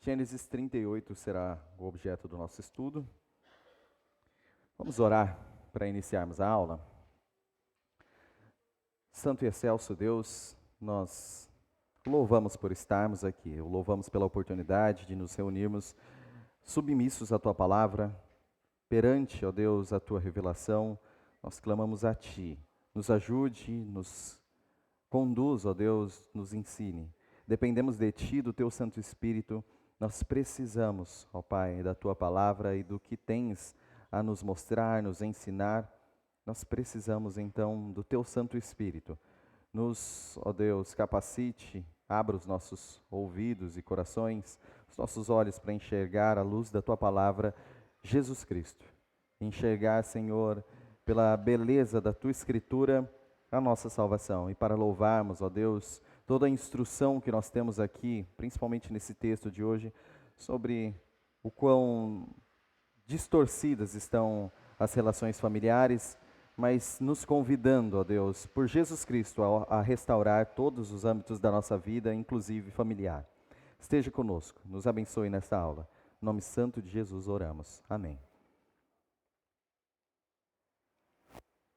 Gênesis 38 será o objeto do nosso estudo. Vamos orar para iniciarmos a aula. Santo e excelso Deus, nós louvamos por estarmos aqui, louvamos pela oportunidade de nos reunirmos submissos à Tua palavra, perante, ó Deus, a Tua revelação. Nós clamamos a Ti, nos ajude, nos conduz, ó Deus, nos ensine. Dependemos de Ti, do Teu Santo Espírito. Nós precisamos, ó Pai, da Tua palavra e do que tens a nos mostrar, nos ensinar. Nós precisamos, então, do Teu Santo Espírito. Nos, ó Deus, capacite, abra os nossos ouvidos e corações, os nossos olhos para enxergar a luz da Tua palavra, Jesus Cristo. Enxergar, Senhor, pela beleza da Tua Escritura, a nossa salvação. E para louvarmos, ó Deus, toda a instrução que nós temos aqui, principalmente nesse texto de hoje, sobre o quão distorcidas estão as relações familiares, mas nos convidando, ó Deus, por Jesus Cristo, a restaurar todos os âmbitos da nossa vida, inclusive familiar. Esteja conosco, nos abençoe nesta aula. Em nome santo de Jesus oramos. Amém.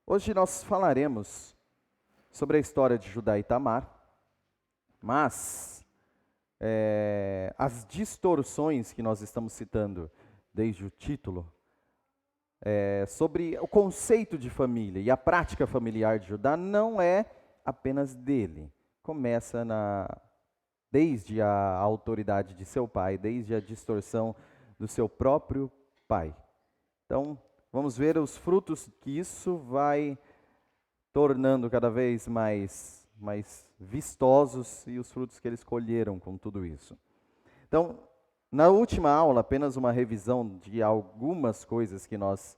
Hoje nós falaremos sobre a história de Judá e Tamar, mas as distorções que nós estamos citando desde o título, sobre o conceito de família e a prática familiar de Judá não é apenas dele. Começa desde a autoridade de seu pai, desde a distorção do seu próprio pai. Então, vamos ver os frutos que isso vai tornando cada vez mais vistosos e os frutos que eles colheram com tudo isso. Então, na última aula, apenas uma revisão de algumas coisas que nós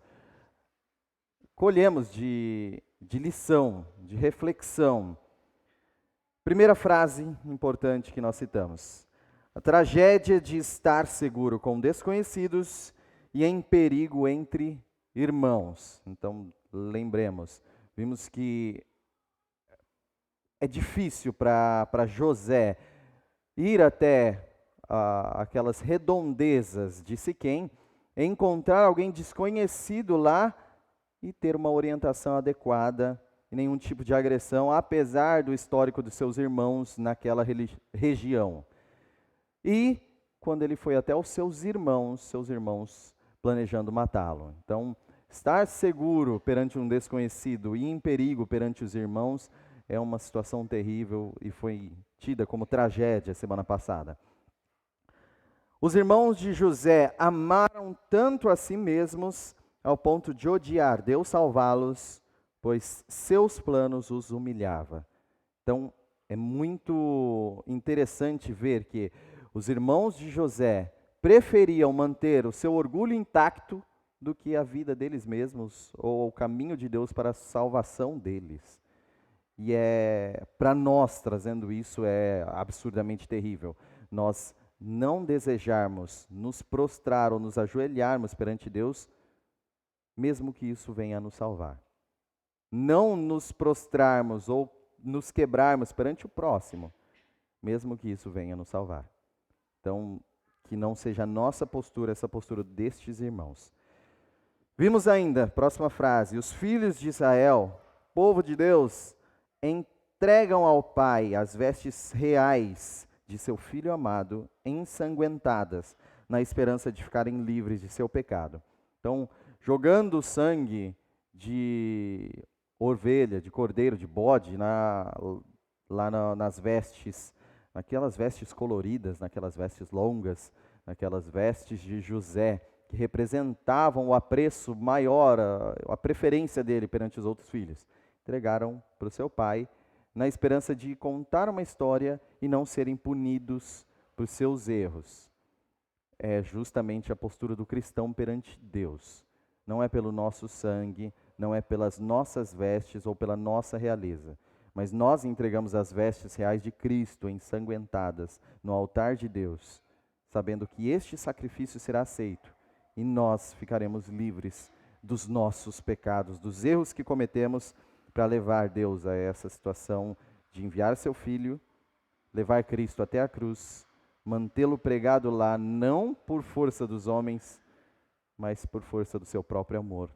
colhemos de lição, de reflexão. Primeira frase importante que nós citamos: a tragédia de estar seguro com desconhecidos e em perigo entre irmãos. Então, lembremos, vimos que é difícil para José ir até aquelas redondezas de Siquém, encontrar alguém desconhecido lá e ter uma orientação adequada e nenhum tipo de agressão, apesar do histórico dos seus irmãos naquela região. E quando ele foi até os seus irmãos planejando matá-lo. Então, estar seguro perante um desconhecido e em perigo perante os irmãos é uma situação terrível e foi tida como tragédia semana passada. Os irmãos de José amaram tanto a si mesmos ao ponto de odiar Deus salvá-los, pois seus planos os humilhava. Então, é muito interessante ver que os irmãos de José preferiam manter o seu orgulho intacto do que a vida deles mesmos ou o caminho de Deus para a salvação deles. E para nós, trazendo isso, é absurdamente terrível. Nós não desejarmos nos prostrar ou nos ajoelharmos perante Deus, mesmo que isso venha a nos salvar. Não nos prostrarmos ou nos quebrarmos perante o próximo, mesmo que isso venha a nos salvar. Então, que não seja a nossa postura, essa postura destes irmãos. Vimos ainda, próxima frase: os filhos de Israel, povo de Deus, entregam ao Pai as vestes reais de seu Filho amado, ensanguentadas, na esperança de ficarem livres de seu pecado. Então, jogando o sangue de ovelha, de cordeiro, de bode, nas vestes, naquelas vestes coloridas, naquelas vestes longas, naquelas vestes de José, que representavam o apreço maior, a preferência dele perante os outros filhos. Entregaram para o seu pai, na esperança de contar uma história e não serem punidos por seus erros. É justamente a postura do cristão perante Deus. Não é pelo nosso sangue, não é pelas nossas vestes ou pela nossa realeza, mas nós entregamos as vestes reais de Cristo ensanguentadas no altar de Deus, sabendo que este sacrifício será aceito e nós ficaremos livres dos nossos pecados, dos erros que cometemos, para levar Deus a essa situação de enviar seu Filho, levar Cristo até a cruz, mantê-lo pregado lá, não por força dos homens, mas por força do seu próprio amor.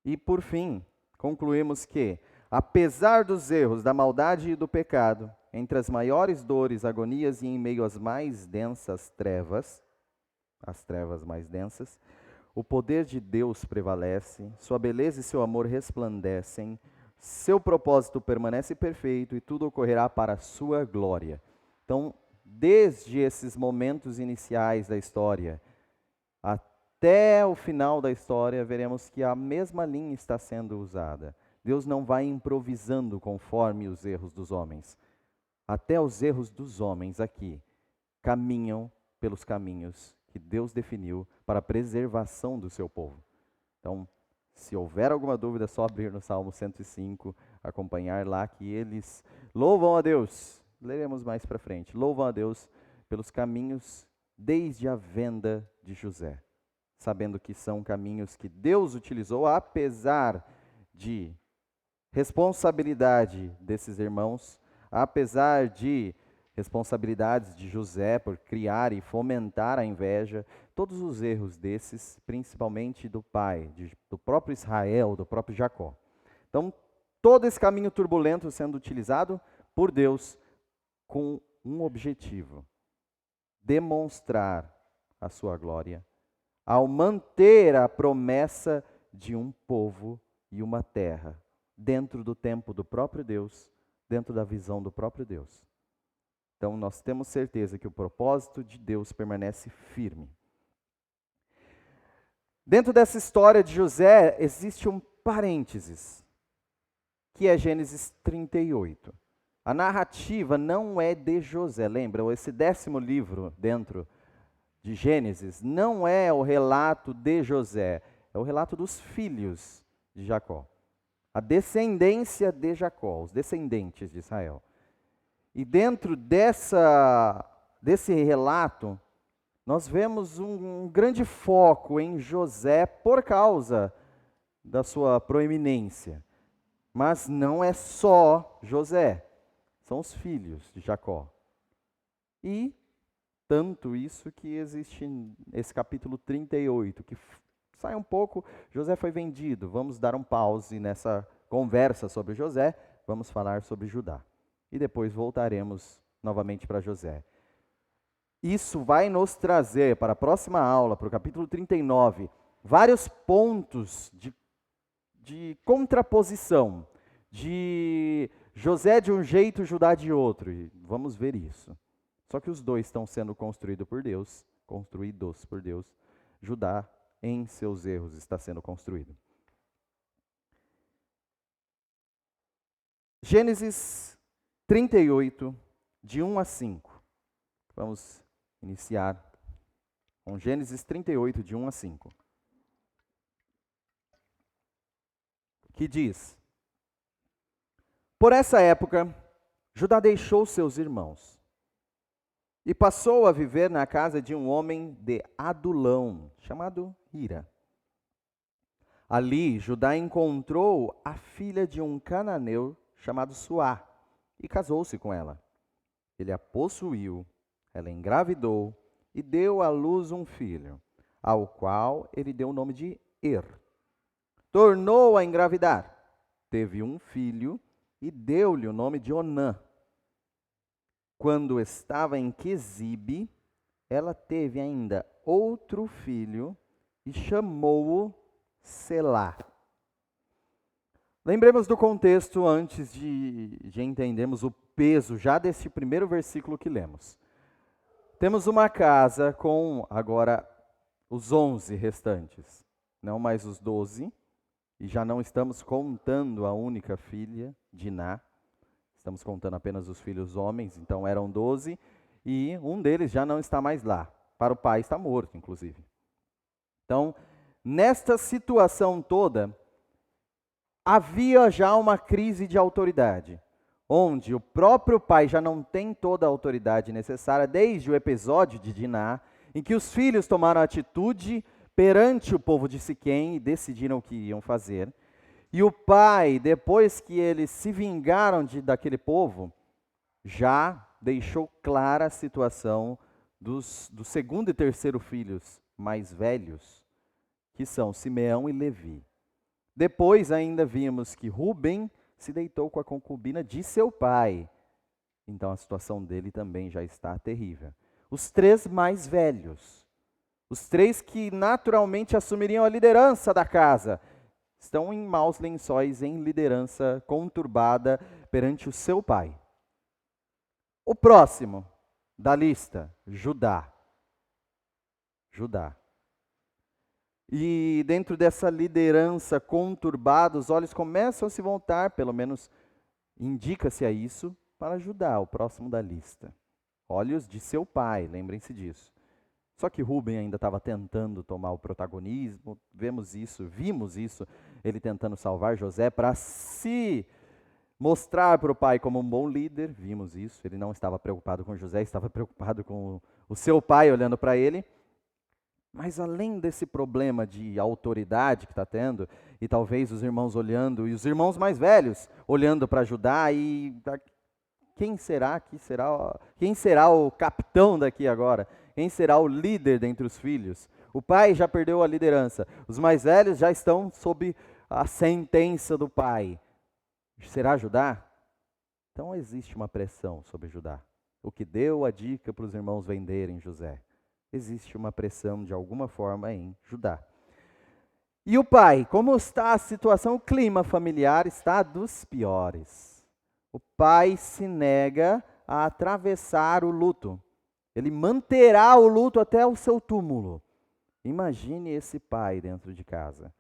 E por fim, concluímos que, apesar dos erros, da maldade e do pecado, entre as maiores dores, agonias e em meio às mais densas trevas, as trevas mais densas, o poder de Deus prevalece, sua beleza e seu amor resplandecem, seu propósito permanece perfeito e tudo ocorrerá para a sua glória. Então, desde esses momentos iniciais da história até o final da história, veremos que a mesma linha está sendo usada. Deus não vai improvisando conforme os erros dos homens. Até os erros dos homens aqui caminham pelos caminhos que Deus definiu para a preservação do seu povo. Então, se houver alguma dúvida, é só abrir no Salmo 105, acompanhar lá que eles louvam a Deus. Leremos mais para frente. Louvam a Deus pelos caminhos desde a venda de José, sabendo que são caminhos que Deus utilizou, apesar de responsabilidade desses irmãos, apesar de responsabilidades de José por criar e fomentar a inveja, todos os erros desses, principalmente do pai, do próprio Israel, do próprio Jacó. Então, todo esse caminho turbulento sendo utilizado por Deus com um objetivo: demonstrar a sua glória, ao manter a promessa de um povo e uma terra, dentro do tempo do próprio Deus, dentro da visão do próprio Deus. Então, nós temos certeza que o propósito de Deus permanece firme. Dentro dessa história de José, existe um parênteses, que é Gênesis 38. A narrativa não é de José, lembra? Esse 10º livro dentro de Gênesis não é o relato de José, é o relato dos filhos de Jacó. A descendência de Jacó, os descendentes de Israel. E dentro desse relato, nós vemos um grande foco em José por causa da sua proeminência. Mas não é só José, são os filhos de Jacó. E tanto isso que existe esse capítulo 38, que sai um pouco, José foi vendido. Vamos dar um pause nessa conversa sobre José, vamos falar sobre Judá. E depois voltaremos novamente para José. Isso vai nos trazer para a próxima aula, para o capítulo 39, vários pontos de contraposição, de José de um jeito, Judá de outro. E vamos ver isso. Só que os dois estão sendo construídos por Deus. Judá, em seus erros, está sendo construído. Gênesis 38, de 1 a 5. Vamos iniciar com Gênesis 38, de 1 a 5. Que diz: Por essa época, Judá deixou seus irmãos e passou a viver na casa de um homem de Adulão, chamado Hira. Ali, Judá encontrou a filha de um cananeu chamado Suá e casou-se com ela. Ele a possuiu, ela engravidou e deu à luz um filho, ao qual ele deu o nome de Er. Tornou a engravidar, teve um filho e deu-lhe o nome de Onã. Quando estava em Quezibe, ela teve ainda outro filho e chamou-o Selá. Lembremos do contexto antes de entendermos o peso já desse primeiro versículo que lemos. Temos uma casa com agora os 11 restantes, não mais os 12, e já não estamos contando a única filha, Diná. Estamos contando apenas os filhos homens, então eram 12, e um deles já não está mais lá. Para o pai está morto, inclusive. Então, nesta situação toda, havia já uma crise de autoridade, onde o próprio pai já não tem toda a autoridade necessária, desde o episódio de Diná, em que os filhos tomaram atitude perante o povo de Siquém e decidiram o que iam fazer. E o pai, depois que eles se vingaram daquele povo, já deixou clara a situação do segundo e terceiro filhos mais velhos, que são Simeão e Levi. Depois ainda vimos que Rubem se deitou com a concubina de seu pai. Então a situação dele também já está terrível. Os três mais velhos, os três que naturalmente assumiriam a liderança da casa, estão em maus lençóis, em liderança conturbada perante o seu pai. O próximo da lista, Judá. Judá. E dentro dessa liderança conturbada, os olhos começam a se voltar, pelo menos indica-se a isso, para Judá, o próximo da lista. Olhos de seu pai, lembrem-se disso. Só que Rubem ainda estava tentando tomar o protagonismo, vimos isso, ele tentando salvar José para se mostrar para o pai como um bom líder, vimos isso, ele não estava preocupado com José, estava preocupado com o seu pai olhando para ele. Mas além desse problema de autoridade que está tendo, e talvez os irmãos olhando, e os irmãos mais velhos olhando para Judá, e quem será o capitão daqui agora? Quem será o líder dentre os filhos? O pai já perdeu a liderança, os mais velhos já estão sob a sentença do pai. Será Judá? Então existe uma pressão sobre Judá, o que deu a dica para os irmãos venderem José. Existe uma pressão de alguma forma em Judá. E o pai, como está a situação? O clima familiar está dos piores. O pai se nega a atravessar o luto. Ele manterá o luto até o seu túmulo. Imagine esse pai dentro de casa.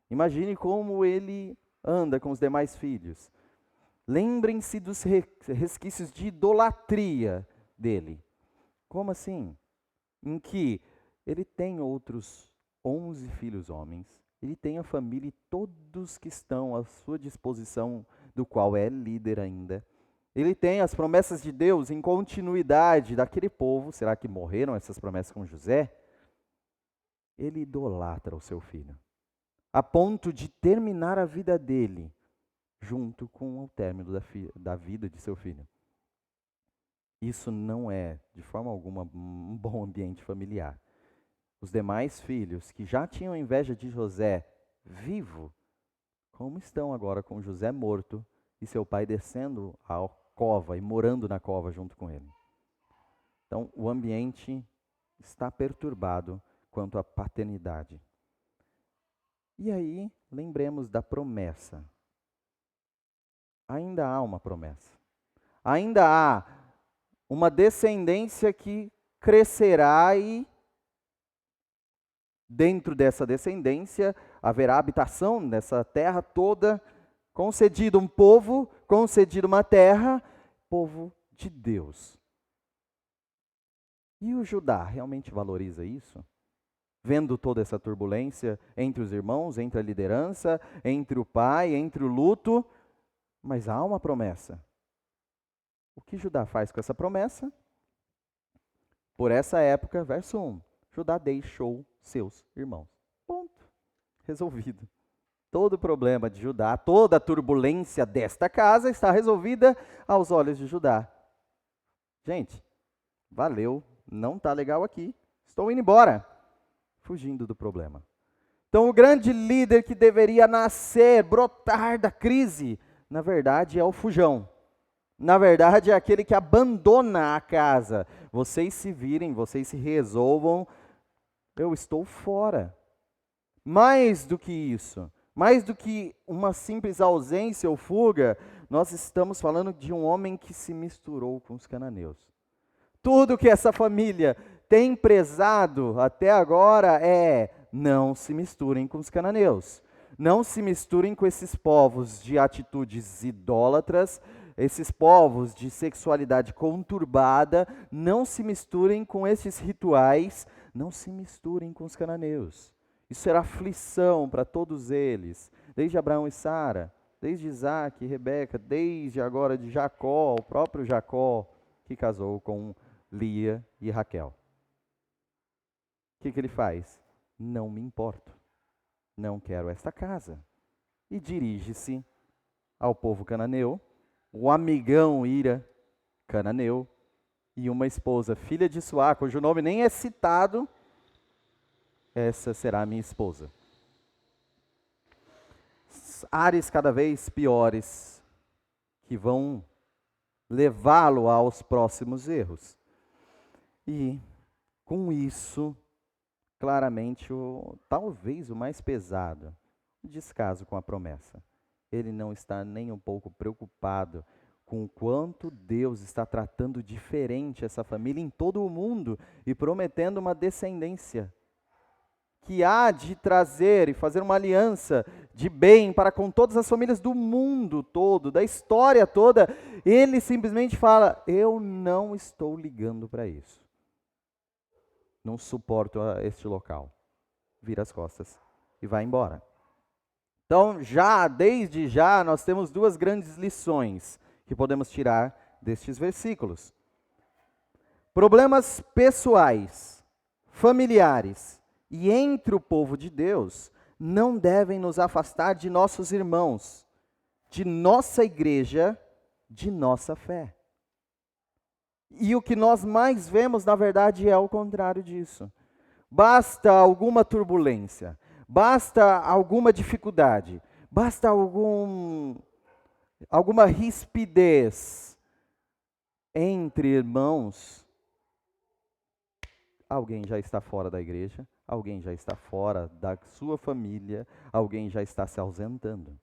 Imagine como ele anda com os demais filhos. Lembrem-se dos resquícios de idolatria dele. Como assim? Em que ele tem outros 11 filhos homens, ele tem a família e todos que estão à sua disposição, do qual é líder ainda. Ele tem as promessas de Deus em continuidade daquele povo. Será que morreram essas promessas com José? Ele idolatra o seu filho, a ponto de terminar a vida dele junto com o término da vida de seu filho. Isso não é, de forma alguma, um bom ambiente familiar. Os demais filhos, que já tinham inveja de José vivo, como estão agora com José morto e seu pai descendo a cova e morando na cova junto com ele. Então, o ambiente está perturbado quanto à paternidade. E aí, lembremos da promessa. Ainda há uma promessa. Ainda há uma descendência que crescerá e dentro dessa descendência haverá habitação nessa terra toda, concedido um povo, concedido uma terra, povo de Deus. E o Judá realmente valoriza isso? Vendo toda essa turbulência entre os irmãos, entre a liderança, entre o pai, entre o luto, mas há uma promessa. O que Judá faz com essa promessa? Por essa época, verso 1, Judá deixou seus irmãos. Ponto. Resolvido. Todo o problema de Judá, toda a turbulência desta casa está resolvida aos olhos de Judá. Gente, valeu, não está legal aqui, estou indo embora. Fugindo do problema. Então o grande líder que deveria nascer, brotar da crise, na verdade é o fujão. Na verdade, é aquele que abandona a casa. Vocês se virem, vocês se resolvam, eu estou fora. Mais do que isso, mais do que uma simples ausência ou fuga, nós estamos falando de um homem que se misturou com os cananeus. Tudo que essa família tem prezado até agora é: não se misturem com os cananeus. Não se misturem com esses povos de atitudes idólatras, esses povos de sexualidade conturbada, não se misturem com esses rituais, não se misturem com os cananeus. Isso era aflição para todos eles, desde Abraão e Sara, desde Isaac e Rebeca, desde agora de Jacó, o próprio Jacó, que casou com Lia e Raquel. O que ele faz? Não me importo, não quero esta casa. E dirige-se ao povo cananeu, o amigão Ira, cananeu, e uma esposa, filha de Suá, cujo nome nem é citado, essa será a minha esposa. Ares cada vez piores, que vão levá-lo aos próximos erros. E, com isso, claramente, talvez o mais pesado, o descaso com a promessa. Ele não está nem um pouco preocupado com o quanto Deus está tratando diferente essa família em todo o mundo e prometendo uma descendência que há de trazer e fazer uma aliança de bem para com todas as famílias do mundo todo, da história toda. Ele simplesmente fala: eu não estou ligando para isso. Não suporto este local. Vira as costas e vai embora. Então, desde já, nós temos duas grandes lições que podemos tirar destes versículos. Problemas pessoais, familiares e entre o povo de Deus não devem nos afastar de nossos irmãos, de nossa igreja, de nossa fé. E o que nós mais vemos, na verdade, é o contrário disso. Basta alguma turbulência, basta alguma dificuldade, basta alguma rispidez entre irmãos, alguém já está fora da igreja, alguém já está fora da sua família, alguém já está se ausentando.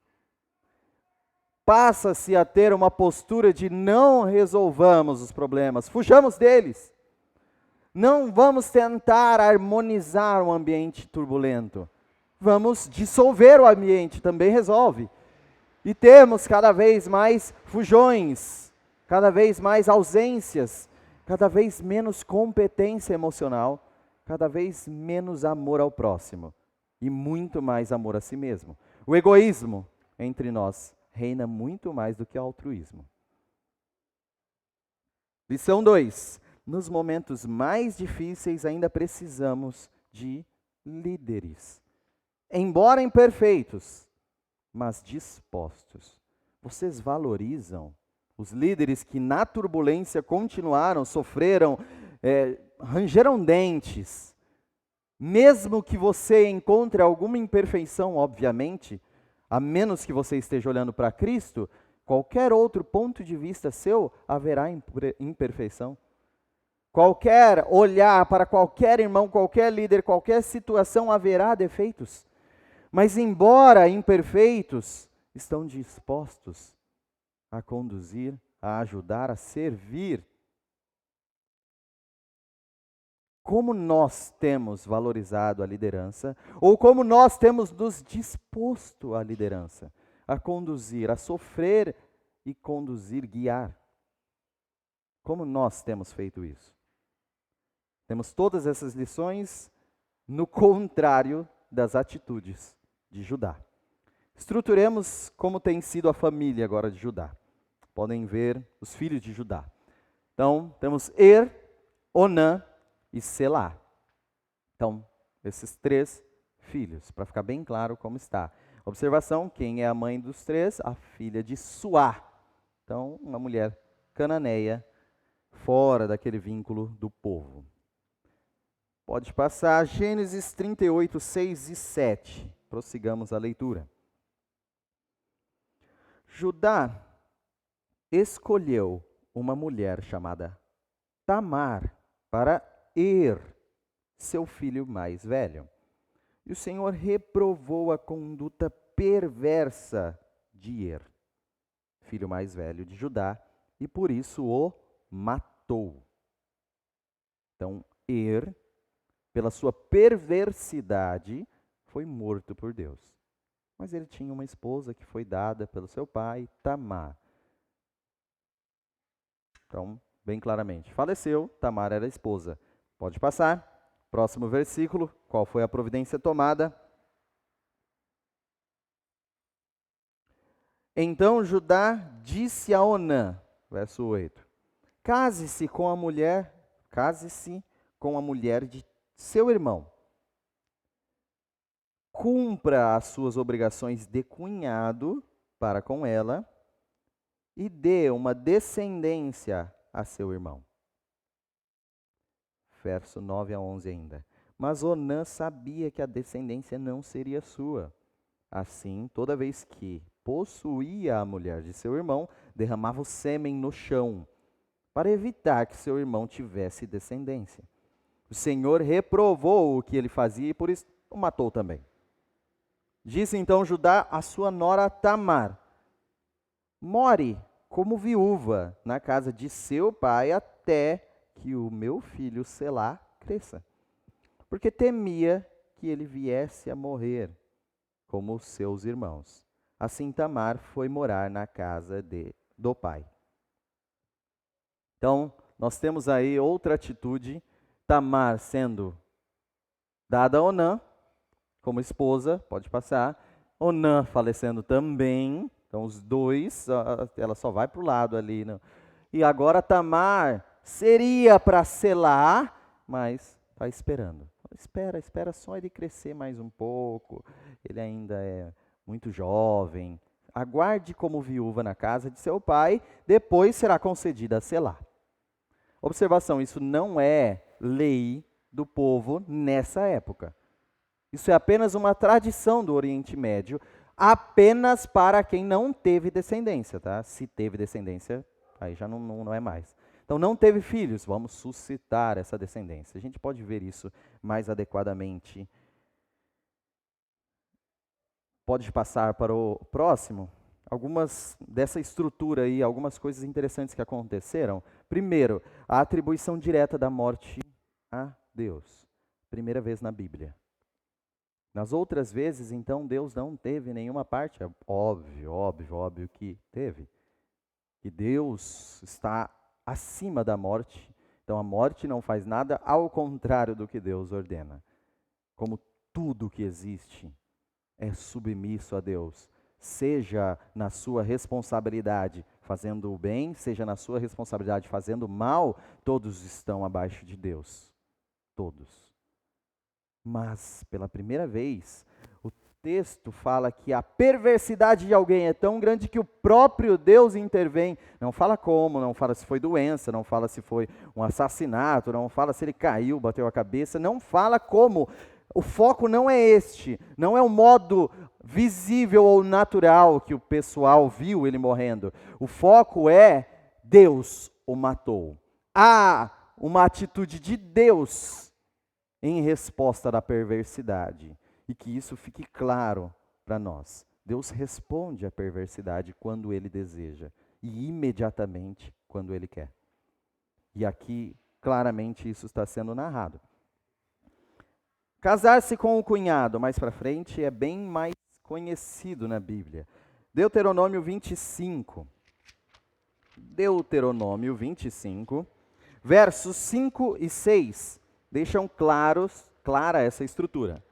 Passa-se a ter uma postura de não resolvamos os problemas, fujamos deles. Não vamos tentar harmonizar um ambiente turbulento. Vamos dissolver o ambiente, também resolve. E temos cada vez mais fujões, cada vez mais ausências, cada vez menos competência emocional, cada vez menos amor ao próximo e muito mais amor a si mesmo. O egoísmo entre nós reina muito mais do que o altruísmo. Lição 2. Nos momentos mais difíceis ainda precisamos de líderes. Embora imperfeitos, mas dispostos. Vocês valorizam os líderes que na turbulência continuaram, sofreram, rangeram dentes. Mesmo que você encontre alguma imperfeição, obviamente, a menos que você esteja olhando para Cristo, qualquer outro ponto de vista seu haverá imperfeição. Qualquer olhar para qualquer irmão, qualquer líder, qualquer situação haverá defeitos. Mas embora imperfeitos, estão dispostos a conduzir, a ajudar, a servir. Como nós temos valorizado a liderança, ou como nós temos nos disposto à liderança, a conduzir, a sofrer e conduzir, guiar. Como nós temos feito isso? Temos todas essas lições no contrário das atitudes de Judá. Estruturemos como tem sido a família agora de Judá. Podem ver os filhos de Judá. Então, temos Onã e Selá. Então, esses três filhos, para ficar bem claro como está. Observação, quem é a mãe dos três? A filha de Suá. Então, uma mulher cananeia, fora daquele vínculo do povo. Pode passar Gênesis 38, 6 e 7. Prossigamos a leitura. Judá escolheu uma mulher chamada Tamar para seu filho mais velho. E o Senhor reprovou a conduta perversa de filho mais velho de Judá, e por isso o matou. Então, pela sua perversidade, foi morto por Deus. Mas ele tinha uma esposa que foi dada pelo seu pai, Tamar. Então, bem claramente, faleceu, Tamar era a esposa. Pode passar. Próximo versículo, qual foi a providência tomada? Então Judá disse a Onã, verso 8, case-se com a mulher de seu irmão. Cumpra as suas obrigações de cunhado para com ela e dê uma descendência a seu irmão. verso 9 a 11 ainda. Mas Onã sabia que a descendência não seria sua. Assim, toda vez que possuía a mulher de seu irmão, derramava o sêmen no chão, para evitar que seu irmão tivesse descendência. O Senhor reprovou o que ele fazia e por isso o matou também. Disse então Judá à sua nora Tamar: more como viúva na casa de seu pai até que o meu filho Selá cresça, porque temia que ele viesse a morrer como os seus irmãos. Assim Tamar foi morar na casa do pai. Então, nós temos aí outra atitude, Tamar sendo dada a Onã como esposa, pode passar, Onã falecendo também, então os dois, ela só vai para o lado ali. Não? E agora Tamar seria para Selá, mas está esperando. Espera só ele crescer mais um pouco, ele ainda é muito jovem. Aguarde como viúva na casa de seu pai, depois será concedida a Selá. Observação, isso não é lei do povo nessa época. Isso é apenas uma tradição do Oriente Médio, apenas para quem não teve descendência, tá? Se teve descendência, aí já não é mais. Então, não teve filhos, vamos suscitar essa descendência. A gente pode ver isso mais adequadamente. Pode passar para o próximo? Algumas dessa estrutura aí, algumas coisas interessantes que aconteceram. Primeiro, a atribuição direta da morte a Deus. Primeira vez na Bíblia. Nas outras vezes, então, Deus não teve nenhuma parte. É óbvio que teve. E Deus está acima da morte. Então, a morte não faz nada ao contrário do que Deus ordena. Como tudo que existe é submisso a Deus. Seja na sua responsabilidade fazendo o bem, seja na sua responsabilidade fazendo o mal, todos estão abaixo de Deus. Todos. Mas, pela primeira vez, o texto fala que a perversidade de alguém é tão grande que o próprio Deus intervém. Não fala como, não fala se foi doença, não fala se foi um assassinato, não fala se ele caiu, bateu a cabeça, não fala como. O foco não é este, não é o modo visível ou natural que o pessoal viu ele morrendo. O foco é Deus o matou. Há uma atitude de Deus em resposta da perversidade. E que isso fique claro para nós. Deus responde à perversidade quando Ele deseja. E imediatamente quando Ele quer. E aqui, claramente, isso está sendo narrado. Casar-se com o cunhado, mais para frente, é bem mais conhecido na Bíblia. Deuteronômio 25. Deuteronômio 25, versos 5 e 6. Deixam clara essa estrutura.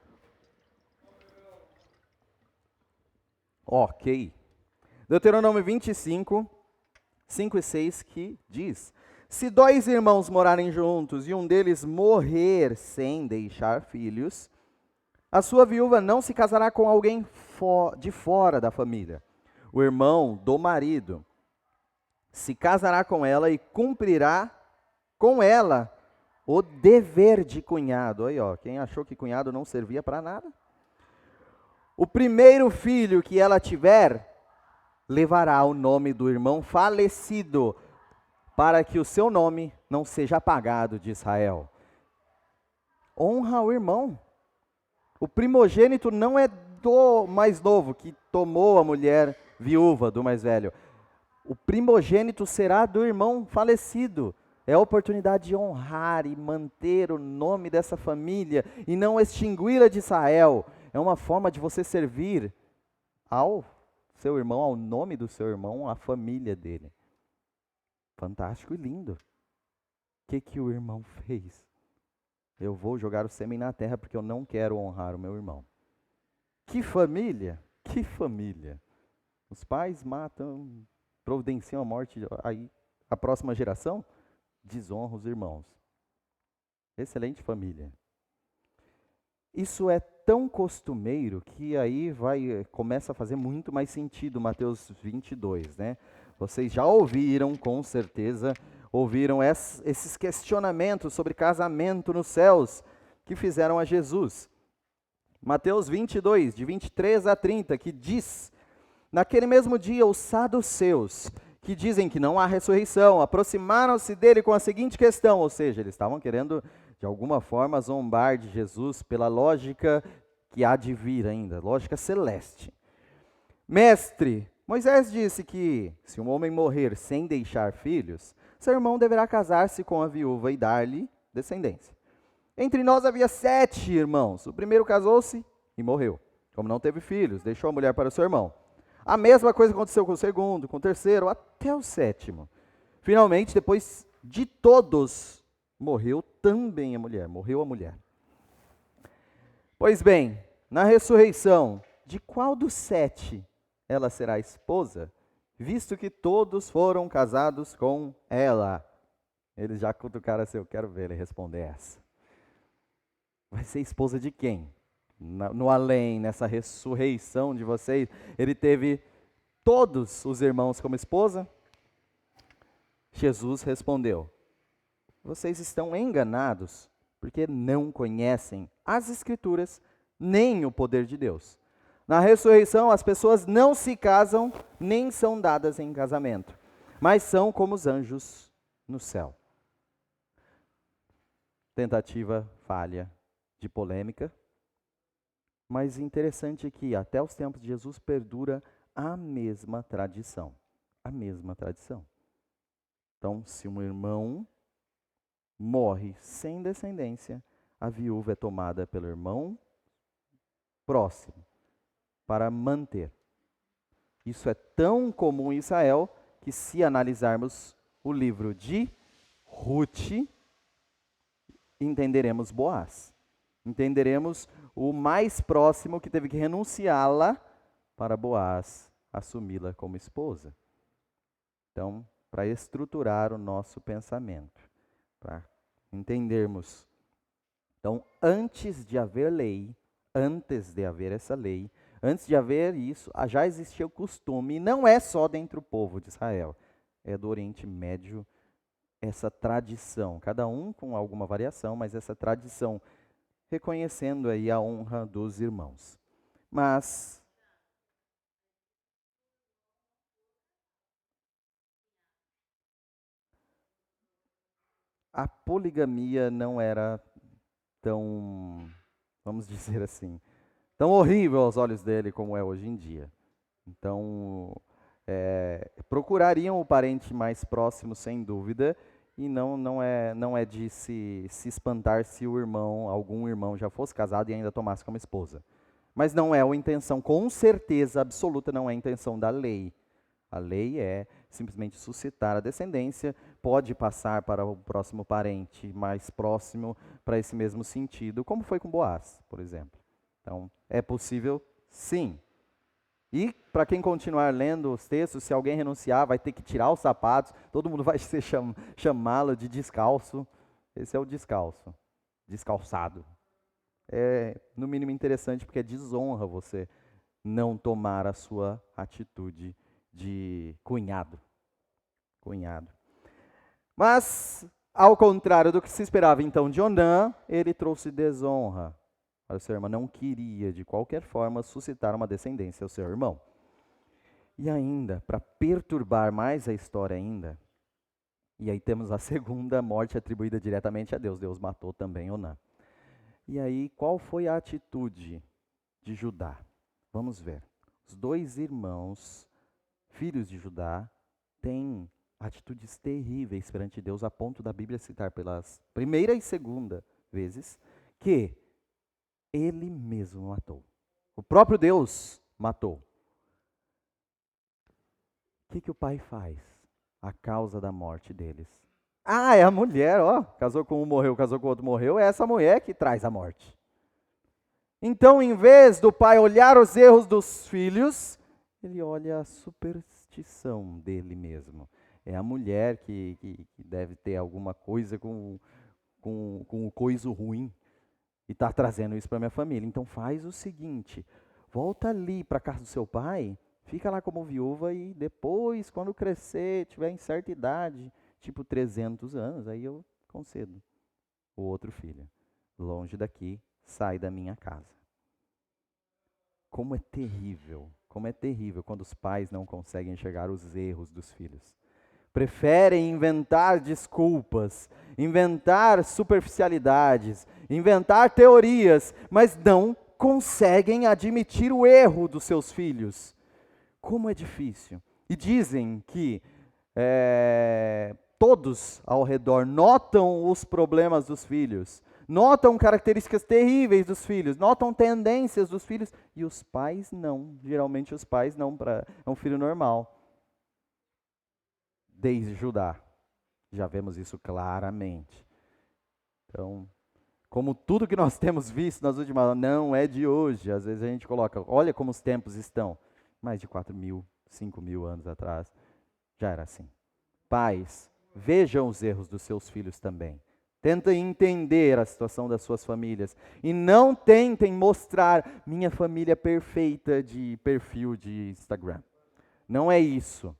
Ok. Deuteronômio 25, 5 e 6, que diz: se dois irmãos morarem juntos e um deles morrer sem deixar filhos, a sua viúva não se casará com alguém de fora da família. O irmão do marido se casará com ela e cumprirá com ela o dever de cunhado. Aí, ó, quem achou que cunhado não servia para nada? O primeiro filho que ela tiver, levará o nome do irmão falecido, para que o seu nome não seja apagado de Israel. Honra o irmão. O primogênito não é do mais novo, que tomou a mulher viúva do mais velho. O primogênito será do irmão falecido. É a oportunidade de honrar e manter o nome dessa família e não extingui-la de Israel. É uma forma de você servir ao seu irmão, ao nome do seu irmão, à família dele. Fantástico e lindo. O que o irmão fez? Eu vou jogar o sêmen na terra porque eu não quero honrar o meu irmão. Que família! Que família! Os pais matam, providenciam a morte, aí a próxima geração desonra os irmãos. Excelente família. Isso é tão costumeiro que aí começa a fazer muito mais sentido Mateus 22, né? Vocês já ouviram, com certeza, ouviram esses questionamentos sobre casamento nos céus que fizeram a Jesus. Mateus 22, de 23 a 30, que diz: naquele mesmo dia, os saduceus, que dizem que não há ressurreição, aproximaram-se dele com a seguinte questão, ou seja, eles estavam querendo, de alguma forma, zombar de Jesus pela lógica que há de vir ainda, lógica celeste. Mestre, Moisés disse que, se um homem morrer sem deixar filhos, seu irmão deverá casar-se com a viúva e dar-lhe descendência. Entre nós havia 7 irmãos. O primeiro casou-se e morreu. Como não teve filhos, deixou a mulher para o seu irmão. A mesma coisa aconteceu com o segundo, com o terceiro, até o 7º. Finalmente, depois de todos, morreu também a mulher. Morreu a mulher. Pois bem, na ressurreição, de qual dos 7 ela será esposa, visto que todos foram casados com ela? Eles já cutucaram assim, eu quero ver ele responder essa. Vai ser esposa de quem? No além, nessa ressurreição de vocês, ele teve todos os irmãos como esposa? Jesus respondeu: vocês estão enganados, porque não conhecem as Escrituras, nem o poder de Deus. Na ressurreição, as pessoas não se casam, nem são dadas em casamento, mas são como os anjos no céu. Tentativa falha de polêmica, mas interessante é que até os tempos de Jesus perdura a mesma tradição. A mesma tradição. Então, se um irmão morre sem descendência, a viúva é tomada pelo irmão próximo para manter. Isso é tão comum em Israel que, se analisarmos o livro de Ruth, entenderemos Boaz. Entenderemos o mais próximo que teve que renunciá-la para Boaz assumi-la como esposa. Então, para estruturar o nosso pensamento, para entendermos. Então, antes de haver lei, antes de haver essa lei, antes de haver isso, já existia o costume, e não é só dentro do povo de Israel, é do Oriente Médio, essa tradição, cada um com alguma variação, mas essa tradição, reconhecendo aí a honra dos irmãos. Mas a poligamia não era tão, vamos dizer assim, tão horrível aos olhos dele como é hoje em dia. Então, procurariam o parente mais próximo, sem dúvida, e não é de se espantar se algum irmão já fosse casado e ainda tomasse como esposa. Mas não é a intenção, com certeza absoluta, não é a intenção da lei. A lei é simplesmente suscitar a descendência, pode passar para o próximo parente mais próximo para esse mesmo sentido, como foi com Boaz, por exemplo. Então, é possível, sim. E, para quem continuar lendo os textos, se alguém renunciar, vai ter que tirar os sapatos, todo mundo vai chamá-lo de descalço. Esse é o descalço, descalçado. É, no mínimo, interessante, porque é desonra você não tomar a sua atitude de cunhado. Mas, ao contrário do que se esperava então de Onã, ele trouxe desonra. O seu irmão não queria, de qualquer forma, suscitar uma descendência ao seu irmão. E ainda, para perturbar mais a história ainda, e aí temos a segunda morte atribuída diretamente a Deus. Deus matou também Onã. E aí, qual foi a atitude de Judá? Vamos ver. Os 2 irmãos, filhos de Judá, têm atitudes terríveis perante Deus, a ponto da Bíblia citar pelas primeira e segunda vezes que ele mesmo matou. O próprio Deus matou. O que o pai faz? A causa da morte deles. Ah, é a mulher, ó. Casou com um, morreu, casou com o outro, morreu. É essa mulher que traz a morte. Então, em vez do pai olhar os erros dos filhos, ele olha a superstição dele mesmo. É a mulher que deve ter alguma coisa com o coiso ruim e está trazendo isso para minha família. Então faz o seguinte, volta ali para a casa do seu pai, fica lá como viúva e depois, quando crescer, tiver em certa idade, tipo 300 anos, aí eu concedo o outro filho. Longe daqui, sai da minha casa. Como é terrível quando os pais não conseguem enxergar os erros dos filhos. Preferem inventar desculpas, inventar superficialidades, inventar teorias, mas não conseguem admitir o erro dos seus filhos. Como é difícil. E dizem que todos ao redor notam os problemas dos filhos, notam características terríveis dos filhos, notam tendências dos filhos, e os pais não. Geralmente os pais não, é um filho normal. Desde Judá, já vemos isso claramente. Então, como tudo que nós temos visto nas últimas, não é de hoje. Às vezes a gente coloca, olha como os tempos estão. Mais de 4.000, 5.000 anos atrás, já era assim. Pais, vejam os erros dos seus filhos também. Tentem entender a situação das suas famílias. E não tentem mostrar minha família perfeita de perfil de Instagram. Não é isso.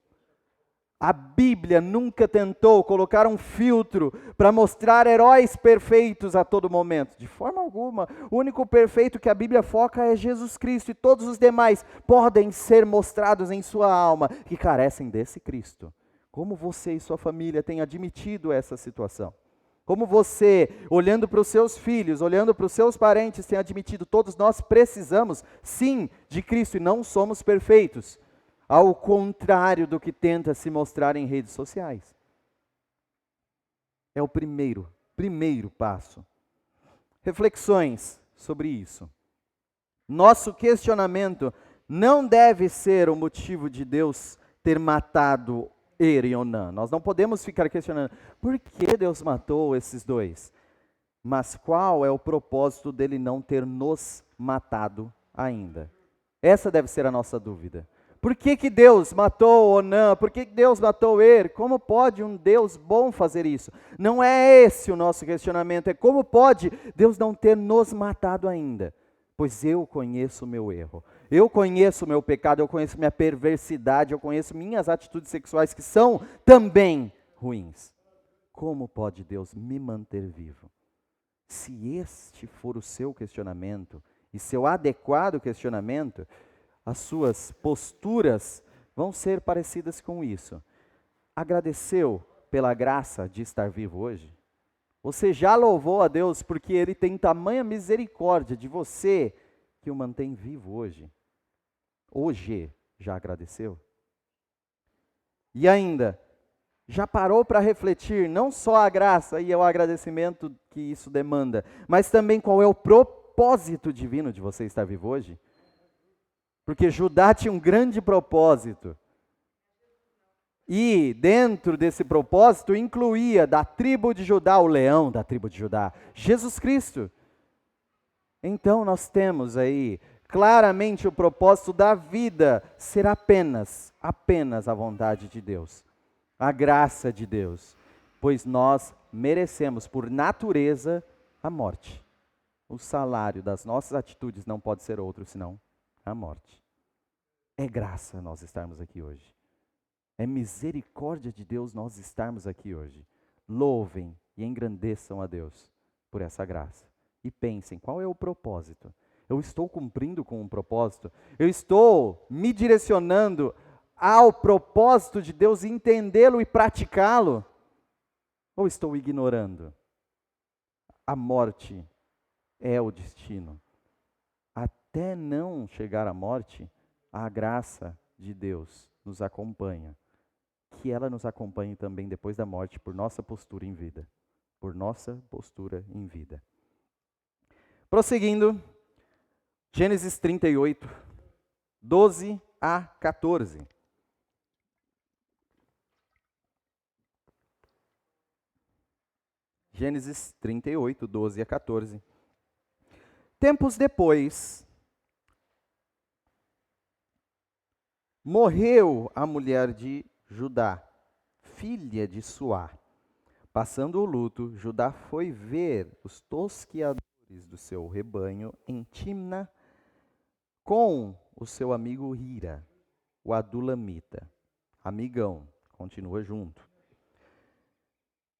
A Bíblia nunca tentou colocar um filtro para mostrar heróis perfeitos a todo momento. De forma alguma. O único perfeito que a Bíblia foca é Jesus Cristo. E todos os demais podem ser mostrados em sua alma que carecem desse Cristo. Como você e sua família têm admitido essa situação? Como você, olhando para os seus filhos, olhando para os seus parentes, tem admitido, todos nós precisamos, sim, de Cristo e não somos perfeitos. Ao contrário do que tenta se mostrar em redes sociais. É o primeiro passo. Reflexões sobre isso. Nosso questionamento não deve ser o motivo de Deus ter matado Er e Onã. Nós não podemos ficar questionando, por que Deus matou esses dois? Mas qual é o propósito dele não ter nos matado ainda? Essa deve ser a nossa dúvida. Por que Deus matou Onã? Por que Deus matou Er? Como pode um Deus bom fazer isso? Não é esse o nosso questionamento, é como pode Deus não ter nos matado ainda? Pois eu conheço o meu erro, eu conheço o meu pecado, eu conheço minha perversidade, eu conheço minhas atitudes sexuais que são também ruins. Como pode Deus me manter vivo? Se este for o seu questionamento, e seu adequado questionamento, as suas posturas vão ser parecidas com isso. Agradeceu pela graça de estar vivo hoje? Você já louvou a Deus porque Ele tem tamanha misericórdia de você que o mantém vivo hoje? Hoje, já agradeceu? E ainda, já parou para refletir não só a graça e o agradecimento que isso demanda, mas também qual é o propósito divino de você estar vivo hoje? Porque Judá tinha um grande propósito. E dentro desse propósito incluía da tribo de Judá, o leão da tribo de Judá, Jesus Cristo. Então nós temos aí claramente o propósito da vida ser apenas a vontade de Deus, a graça de Deus, pois nós merecemos por natureza a morte. O salário das nossas atitudes não pode ser outro senão a morte. É graça nós estarmos aqui hoje. É misericórdia de Deus nós estarmos aqui hoje. Louvem e engrandeçam a Deus por essa graça. E pensem, qual é o propósito? Eu estou cumprindo com um propósito? Eu estou me direcionando ao propósito de Deus, entendê-lo e praticá-lo? Ou estou ignorando? A morte é o destino. Até não chegar à morte, a graça de Deus nos acompanha. Que ela nos acompanhe também depois da morte por nossa postura em vida. Por nossa postura em vida. Prosseguindo, Gênesis 38, 12 a 14. Gênesis 38, 12 a 14. Tempos depois, morreu a mulher de Judá, filha de Suá. Passando o luto, Judá foi ver os tosquiadores do seu rebanho em Timna com o seu amigo Hira, o adulamita. Amigão, continua junto.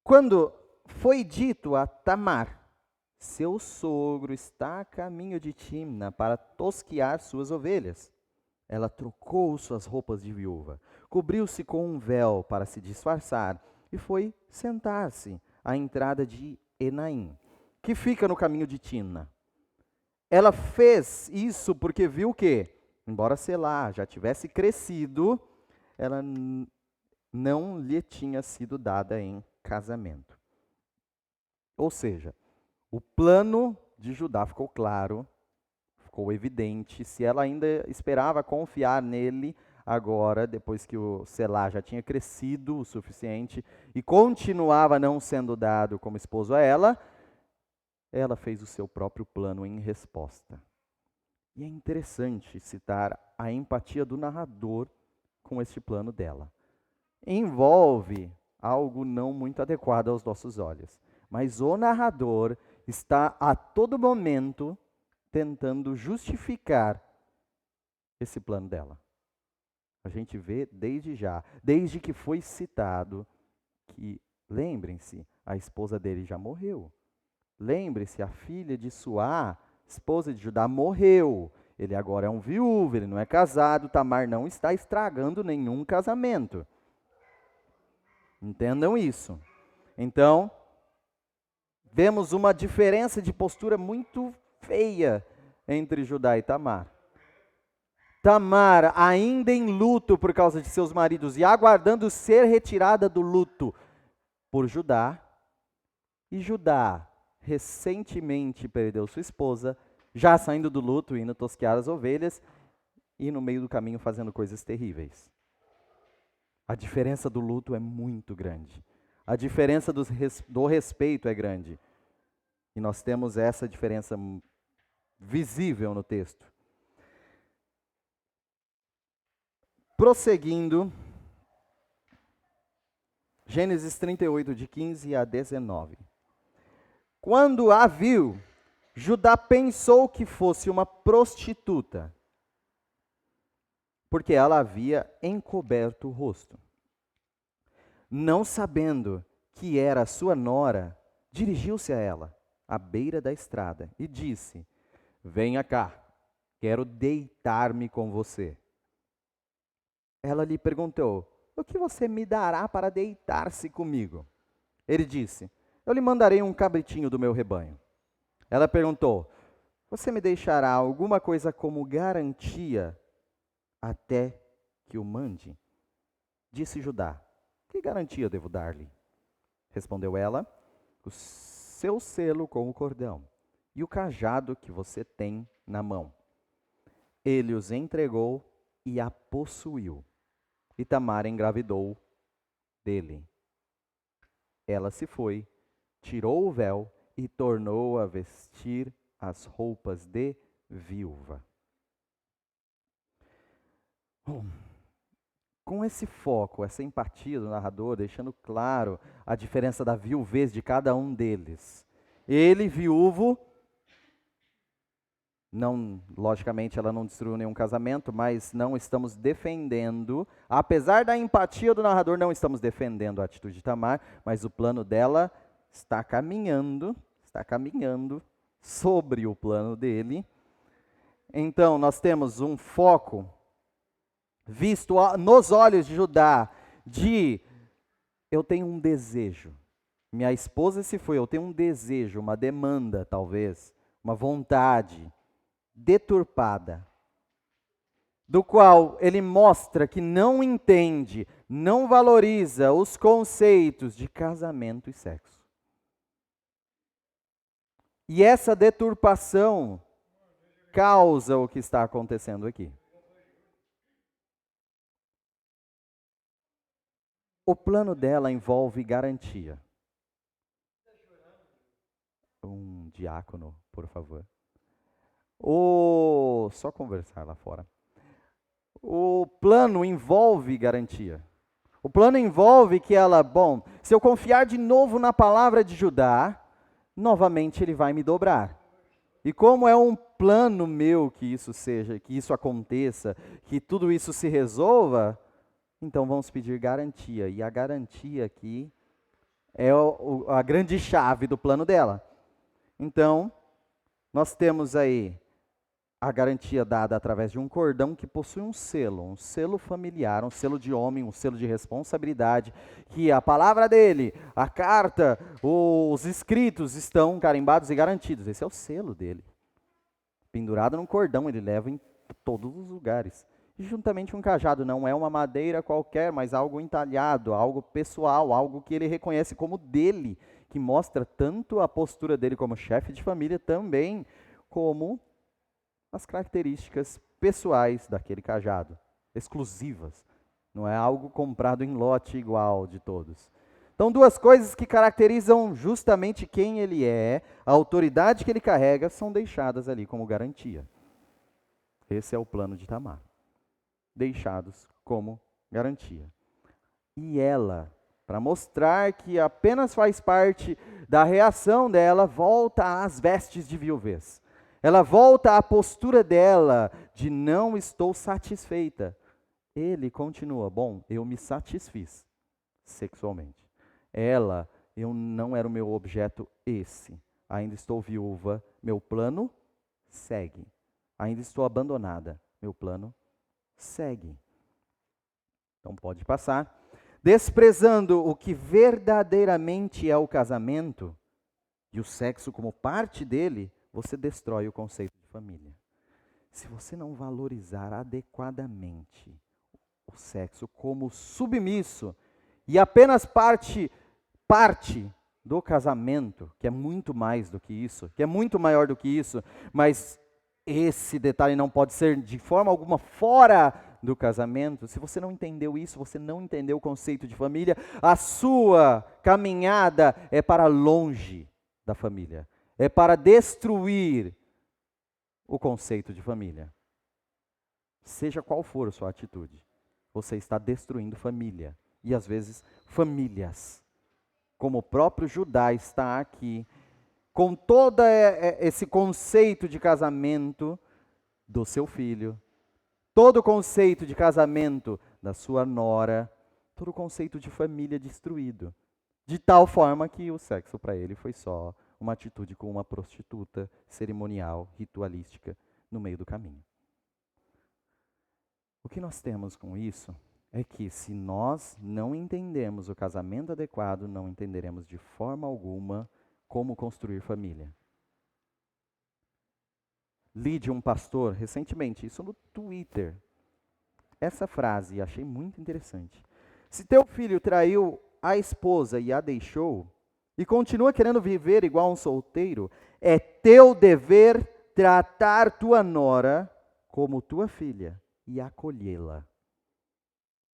Quando foi dito a Tamar: seu sogro está a caminho de Timna para tosquear suas ovelhas, ela trocou suas roupas de viúva, cobriu-se com um véu para se disfarçar e foi sentar-se à entrada de Enaim, que fica no caminho de Timna. Ela fez isso porque viu que, embora Selá já tivesse crescido, ela não lhe tinha sido dada em casamento. Ou seja, o plano de Judá ficou claro, ficou evidente. Se ela ainda esperava confiar nele, agora, depois que o Selá já tinha crescido o suficiente e continuava não sendo dado como esposo a ela fez o seu próprio plano em resposta. E é interessante citar a empatia do narrador com este plano dela. Envolve algo não muito adequado aos nossos olhos, mas o narrador está a todo momento tentando justificar esse plano dela. A gente vê desde já, desde que foi citado que, lembrem-se, a esposa dele já morreu. Lembre-se, a filha de Suá, esposa de Judá, morreu. Ele agora é um viúvo, ele não é casado. Tamar não está estragando nenhum casamento. Entendam isso. Então, vemos uma diferença de postura muito feia entre Judá e Tamar. Tamar, ainda em luto por causa de seus maridos e aguardando ser retirada do luto por Judá, e Judá recentemente perdeu sua esposa, já saindo do luto, indo tosquear as ovelhas e no meio do caminho fazendo coisas terríveis. A diferença do luto é muito grande. A diferença do respeito é grande. E nós temos essa diferença visível no texto. Prosseguindo, Gênesis 38, de 15 a 19. Quando a viu, Judá pensou que fosse uma prostituta, porque ela havia encoberto o rosto. Não sabendo que era sua nora, dirigiu-se a ela, à beira da estrada, e disse: venha cá, quero deitar-me com você. Ela lhe perguntou: o que você me dará para deitar-se comigo? Ele disse: eu lhe mandarei um cabritinho do meu rebanho. Ela perguntou: você me deixará alguma coisa como garantia até que o mande? Disse Judá: que garantia devo dar-lhe? Respondeu ela: o seu selo com o cordão e o cajado que você tem na mão. Ele os entregou e a possuiu. E Tamar engravidou dele. Ela se foi, tirou o véu e tornou a vestir as roupas de viúva. Bom, com esse foco, essa empatia do narrador, deixando claro a diferença da viuvez de cada um deles. Ele, viúvo, não, logicamente ela não destruiu nenhum casamento, mas não estamos defendendo, apesar da empatia do narrador, não estamos defendendo a atitude de Tamar, mas o plano dela está caminhando sobre o plano dele. Então, nós temos um foco visto nos olhos de Judá de: eu tenho um desejo, minha esposa se foi, eu tenho um desejo, uma demanda talvez, uma vontade deturpada, do qual ele mostra que não entende, não valoriza os conceitos de casamento e sexo. E essa deturpação causa o que está acontecendo aqui. O plano dela envolve garantia. Um diácono, por favor. Só conversar lá fora. O plano envolve garantia. O plano envolve que ela, bom, se eu confiar de novo na palavra de Judá, novamente ele vai me dobrar. E como é um plano meu que isso seja, que isso aconteça, que tudo isso se resolva, então vamos pedir garantia. E a garantia aqui É a grande chave do plano dela. Então, nós temos aí a garantia dada através de um cordão que possui um selo familiar, um selo de homem, um selo de responsabilidade, que a palavra dele, a carta, os escritos estão carimbados e garantidos. Esse é o selo dele. Pendurado num cordão, ele leva em todos os lugares. E juntamente um cajado, não é uma madeira qualquer, mas algo entalhado, algo pessoal, algo que ele reconhece como dele, que mostra tanto a postura dele como chefe de família, também como as características pessoais daquele cajado, exclusivas. Não é algo comprado em lote igual de todos. Então, duas coisas que caracterizam justamente quem ele é, a autoridade que ele carrega, são deixadas ali como garantia. Esse é o plano de Tamar. Deixados como garantia. E ela, para mostrar que apenas faz parte da reação dela, volta às vestes de viuvez. Ela volta à postura dela de não estou satisfeita. Ele continua, bom, eu me satisfiz sexualmente. Ela, eu não era o meu objeto esse. Ainda estou viúva, meu plano segue. Ainda estou abandonada, meu plano segue. Então pode passar. Desprezando o que verdadeiramente é o casamento e o sexo como parte dele, você destrói o conceito de família. Se você não valorizar adequadamente o sexo como submisso e apenas parte do casamento, que é muito mais do que isso, que é muito maior do que isso, mas esse detalhe não pode ser de forma alguma fora do casamento. Se você não entendeu isso, você não entendeu o conceito de família, a sua caminhada é para longe da família. É para destruir o conceito de família. Seja qual for a sua atitude, você está destruindo família. E às vezes, famílias. Como o próprio Judá está aqui, com todo esse conceito de casamento do seu filho, todo o conceito de casamento da sua nora, todo o conceito de família destruído. De tal forma que o sexo para ele foi só uma atitude com uma prostituta cerimonial, ritualística, no meio do caminho. O que nós temos com isso é que se nós não entendemos o casamento adequado, não entenderemos de forma alguma como construir família. Li de um pastor recentemente, isso no Twitter, essa frase, achei muito interessante. Se teu filho traiu a esposa e a deixou, e continua querendo viver igual um solteiro, é teu dever tratar tua nora como tua filha e acolhê-la.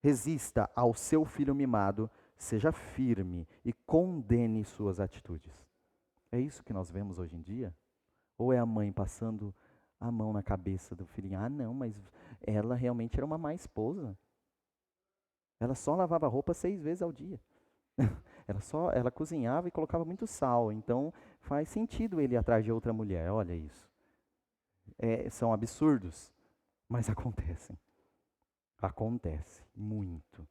Resista ao seu filho mimado, seja firme e condene suas atitudes. É isso que nós vemos hoje em dia? Ou é a mãe passando a mão na cabeça do filhinho? Ah, não, mas ela realmente era uma má esposa. Ela só lavava roupa 6 vezes ao dia. Ela cozinhava e colocava muito sal, então faz sentido ele ir atrás de outra mulher. Olha isso. São absurdos, mas acontecem. Acontece muito.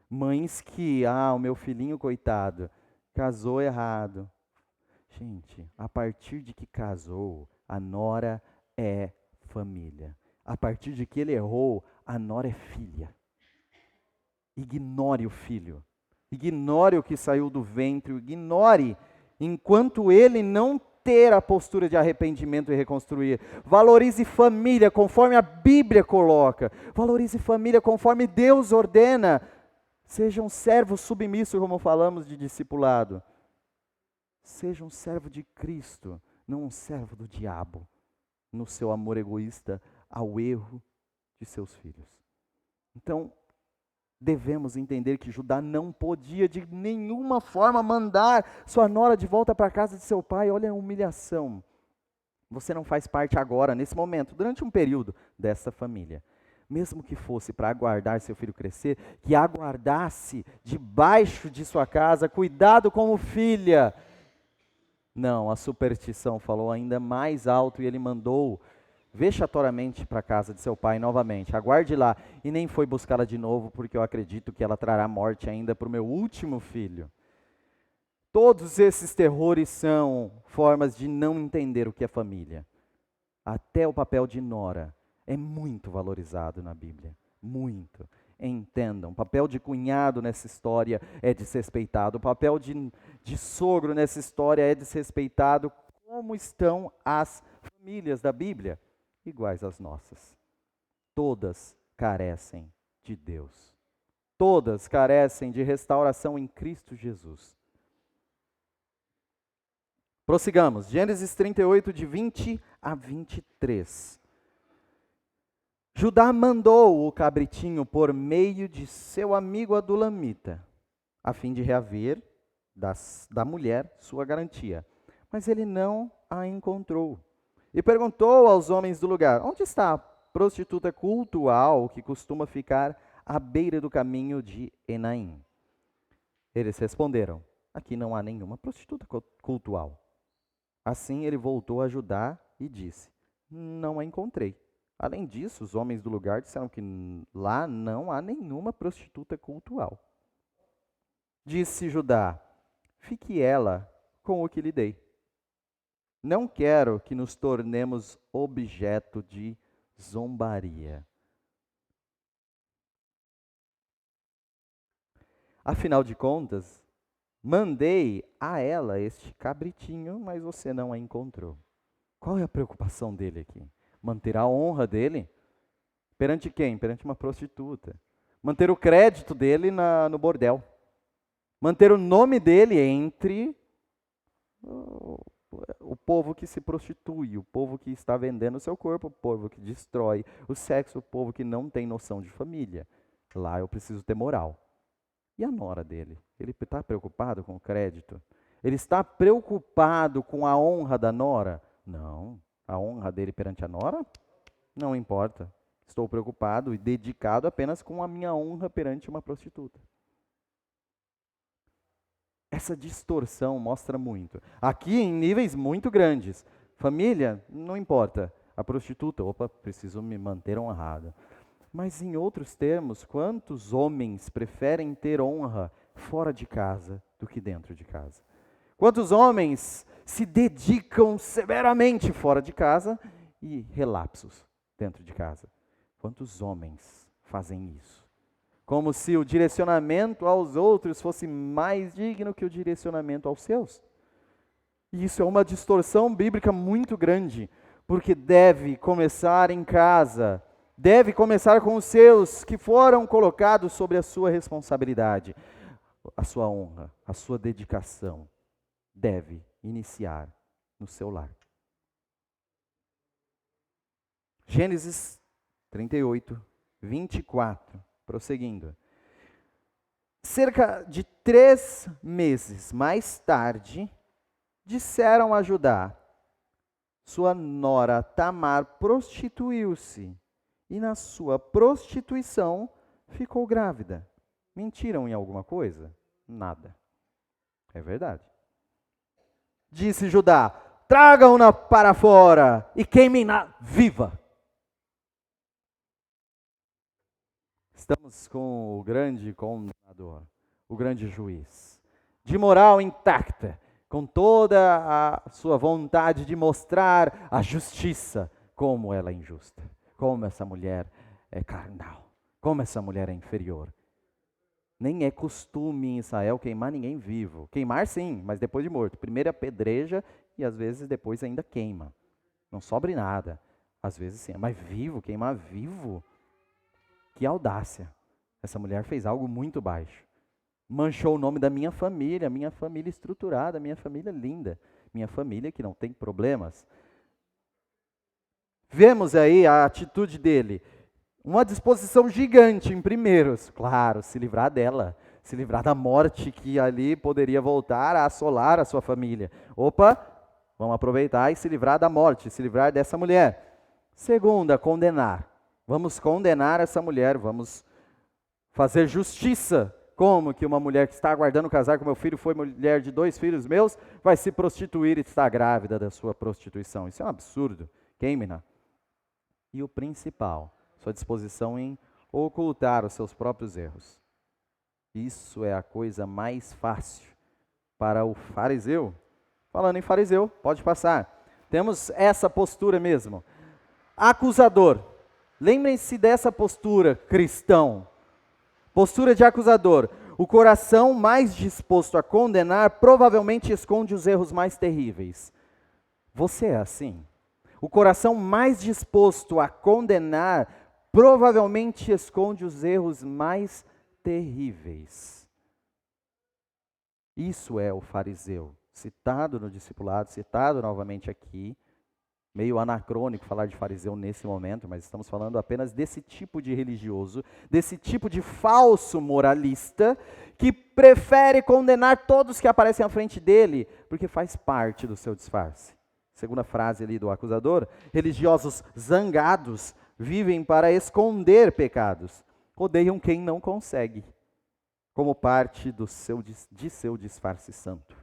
Mães que, o meu filhinho coitado, casou errado. Gente, a partir de que casou, a nora é família. A partir de que ele errou, a nora é filha. Ignore o filho. Ignore o que saiu do ventre. Ignore enquanto ele não ter a postura de arrependimento e reconstruir. Valorize família conforme a Bíblia coloca. Valorize família conforme Deus ordena. Seja um servo submisso, como falamos de discipulado. Seja um servo de Cristo, não um servo do diabo, no seu amor egoísta ao erro de seus filhos. Então, devemos entender que Judá não podia de nenhuma forma mandar sua nora de volta para a casa de seu pai. Olha a humilhação. Você não faz parte agora, nesse momento, durante um período dessa família. Mesmo que fosse para aguardar seu filho crescer, que aguardasse debaixo de sua casa, cuidado como filha. Não, a superstição falou ainda mais alto e ele mandou vexatoriamente para a casa de seu pai novamente. Aguarde lá. E nem foi buscá-la de novo, porque eu acredito que ela trará morte ainda para o meu último filho. Todos esses terrores são formas de não entender o que é família. Até o papel de nora é muito valorizado na Bíblia. Muito. Entendam, o papel de cunhado nessa história é desrespeitado. O papel de sogro nessa história é desrespeitado. Como estão as famílias da Bíblia? Iguais às nossas. Todas carecem de Deus. Todas carecem de restauração em Cristo Jesus. Prossigamos. Gênesis 38, de 20 a 23. Judá mandou o cabritinho por meio de seu amigo Adulamita, a fim de reaver da mulher sua garantia. Mas ele não a encontrou. E perguntou aos homens do lugar: onde está a prostituta cultual que costuma ficar à beira do caminho de Enaim? Eles responderam: aqui não há nenhuma prostituta cultual. Assim ele voltou a Judá e disse: não a encontrei. Além disso, os homens do lugar disseram que lá não há nenhuma prostituta cultual. Disse Judá: fique ela com o que lhe dei. Não quero que nos tornemos objeto de zombaria. Afinal de contas, mandei a ela este cabritinho, mas você não a encontrou. Qual é a preocupação dele aqui? Manter a honra dele? Perante quem? Perante uma prostituta. Manter o crédito dele no bordel. Manter o nome dele entre o povo que se prostitui, o povo que está vendendo o seu corpo, o povo que destrói o sexo, o povo que não tem noção de família. Lá eu preciso ter moral. E a nora dele? Ele está preocupado com o crédito? Ele está preocupado com a honra da nora? Não. A honra dele perante a nora? Não importa. Estou preocupado e dedicado apenas com a minha honra perante uma prostituta. Essa distorção mostra muito. Aqui em níveis muito grandes. Família, não importa. A prostituta, opa, preciso me manter honrada. Mas em outros termos, quantos homens preferem ter honra fora de casa do que dentro de casa? Quantos homens se dedicam severamente fora de casa e relapsos dentro de casa? Quantos homens fazem isso? Como se o direcionamento aos outros fosse mais digno que o direcionamento aos seus. E isso é uma distorção bíblica muito grande, porque deve começar em casa. Deve começar com os seus que foram colocados sobre a sua responsabilidade. A sua honra, a sua dedicação deve iniciar no seu lar. Gênesis 38, 24, prosseguindo. Cerca de 3 meses mais tarde, disseram a Judá: sua nora Tamar prostituiu-se e na sua prostituição ficou grávida. Mentiram em alguma coisa? Nada. É verdade. Disse Judá: tragam-na para fora e queimem-na viva. Estamos com o grande condenador, o grande juiz, de moral intacta, com toda a sua vontade de mostrar a justiça, como ela é injusta, como essa mulher é carnal, como essa mulher é inferior. Nem é costume em Israel queimar ninguém vivo. Queimar sim, mas depois de morto. Primeiro apedreja e às vezes depois ainda queima. Não sobra nada. Às vezes sim, mas vivo, queimar vivo? Que audácia. Essa mulher fez algo muito baixo. Manchou o nome da minha família estruturada, minha família linda, minha família que não tem problemas. Vemos aí a atitude dele. Uma disposição gigante em primeiros, claro, se livrar dela, se livrar da morte que ali poderia voltar a assolar a sua família. Opa, vamos aproveitar e se livrar da morte, se livrar dessa mulher. Segunda, condenar. Vamos condenar essa mulher, vamos fazer justiça. Como que uma mulher que está aguardando casar com meu filho, foi mulher de 2 filhos meus, vai se prostituir e está grávida da sua prostituição? Isso é um absurdo. Queime-na. E o principal, sua disposição em ocultar os seus próprios erros. Isso é a coisa mais fácil para o fariseu. Falando em fariseu, pode passar. Temos essa postura mesmo. Acusador. Lembrem-se dessa postura, cristão. Postura de acusador. O coração mais disposto a condenar provavelmente esconde os erros mais terríveis. Você é assim? O coração mais disposto a condenar provavelmente esconde os erros mais terríveis. Isso é o fariseu, citado no discipulado, citado novamente aqui. Meio anacrônico falar de fariseu nesse momento, mas estamos falando apenas desse tipo de religioso, desse tipo de falso moralista, que prefere condenar todos que aparecem à frente dele, porque faz parte do seu disfarce. Segunda frase ali do acusador: religiosos zangados vivem para esconder pecados, odeiam quem não consegue, como parte de seu disfarce santo.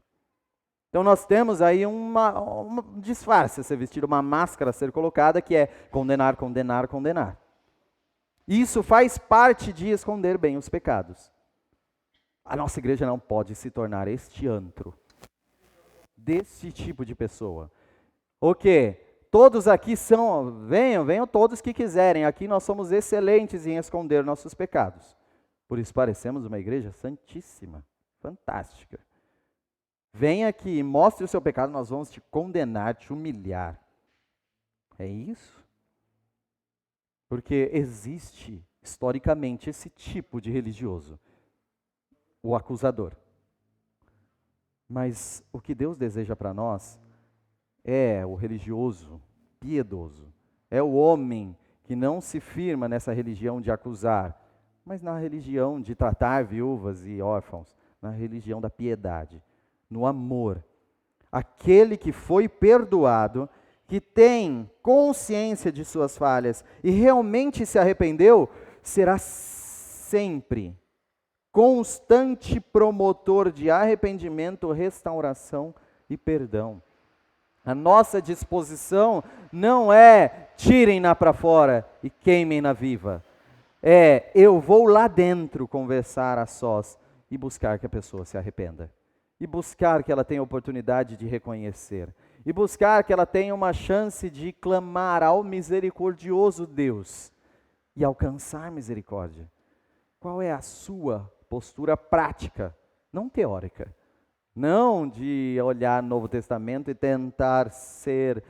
Então nós temos aí um disfarce a ser vestido, uma máscara a ser colocada, que é condenar, condenar, condenar. Isso faz parte de esconder bem os pecados. A nossa igreja não pode se tornar este antro desse tipo de pessoa. O quê? Todos aqui são, venham todos que quiserem, aqui nós somos excelentes em esconder nossos pecados. Por isso parecemos uma igreja santíssima, fantástica. Vem aqui e mostre o seu pecado, nós vamos te condenar, te humilhar. É isso? Porque existe, historicamente, esse tipo de religioso, o acusador. Mas o que Deus deseja para nós é o religioso piedoso. É o homem que não se firma nessa religião de acusar, mas na religião de tratar viúvas e órfãos, na religião da piedade, no amor. Aquele que foi perdoado, que tem consciência de suas falhas e realmente se arrependeu, será sempre constante promotor de arrependimento, restauração e perdão. A nossa disposição não é tirem-na para fora e queimem-na viva. É, eu vou lá dentro conversar a sós e buscar que a pessoa se arrependa. E buscar que ela tenha oportunidade de reconhecer. E buscar que ela tenha uma chance de clamar ao misericordioso Deus e alcançar misericórdia. Qual é a sua postura prática, não teórica? Não de olhar no Novo Testamento e tentar ser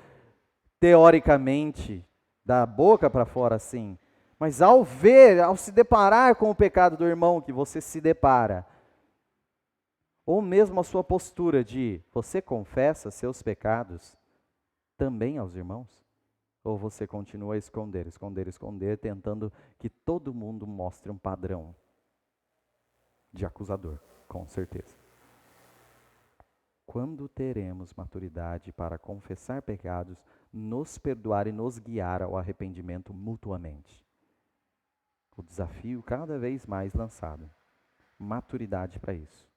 teoricamente da boca para fora assim, mas ao ver, ao se deparar com o pecado do irmão que você se depara, ou mesmo a sua postura de você confessa seus pecados também aos irmãos? Ou você continua a esconder, tentando que todo mundo mostre um padrão de acusador, com certeza. Quando teremos maturidade para confessar pecados, nos perdoar e nos guiar ao arrependimento mutuamente? O desafio cada vez mais lançado. Maturidade para isso.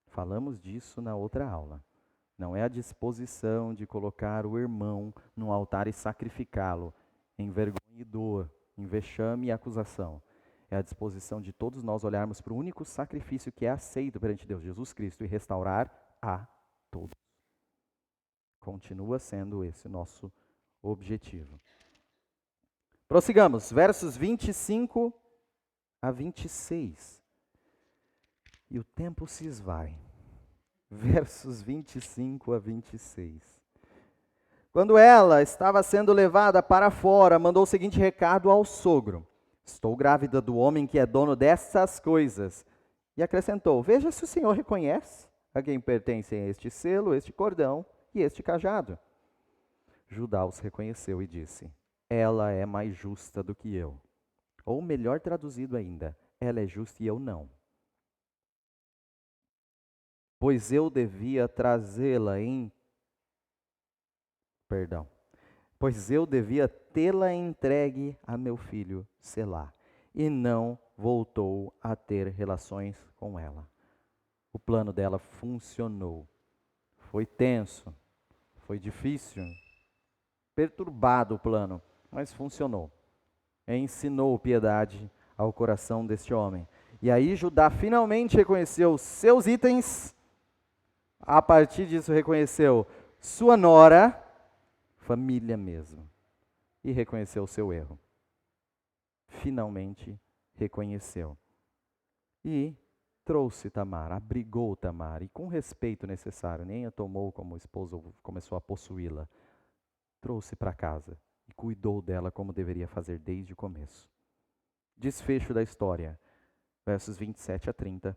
Falamos disso na outra aula. Não é a disposição de colocar o irmão no altar e sacrificá-lo em vergonha e dor, em vexame e acusação. É a disposição de todos nós olharmos para o único sacrifício que é aceito perante Deus, Jesus Cristo, e restaurar a todos. Continua sendo esse nosso objetivo. Prossigamos, versos 25 a 26. E o tempo se esvai. Versos 25 a 26. Quando ela estava sendo levada para fora, mandou o seguinte recado ao sogro: estou grávida do homem que é dono dessas coisas. E acrescentou: veja se o senhor reconhece a quem pertencem este selo, este cordão e este cajado. Judá os reconheceu e disse: ela é mais justa do que eu. Ou melhor traduzido ainda, ela é justa e eu não. Pois eu devia trazê-la Pois eu devia tê-la entregue a meu filho Selá. E não voltou a ter relações com ela. O plano dela funcionou. Foi tenso, foi difícil, perturbado o plano, mas funcionou. Ensinou piedade ao coração deste homem. E aí Judá finalmente reconheceu seus itens A partir disso reconheceu sua nora, família mesmo, e reconheceu o seu erro. Finalmente reconheceu. E trouxe Tamar, abrigou Tamar, e com respeito necessário, nem a tomou como esposa, começou a possuí-la. Trouxe para casa e cuidou dela como deveria fazer desde o começo. Desfecho da história, versos 27 a 30.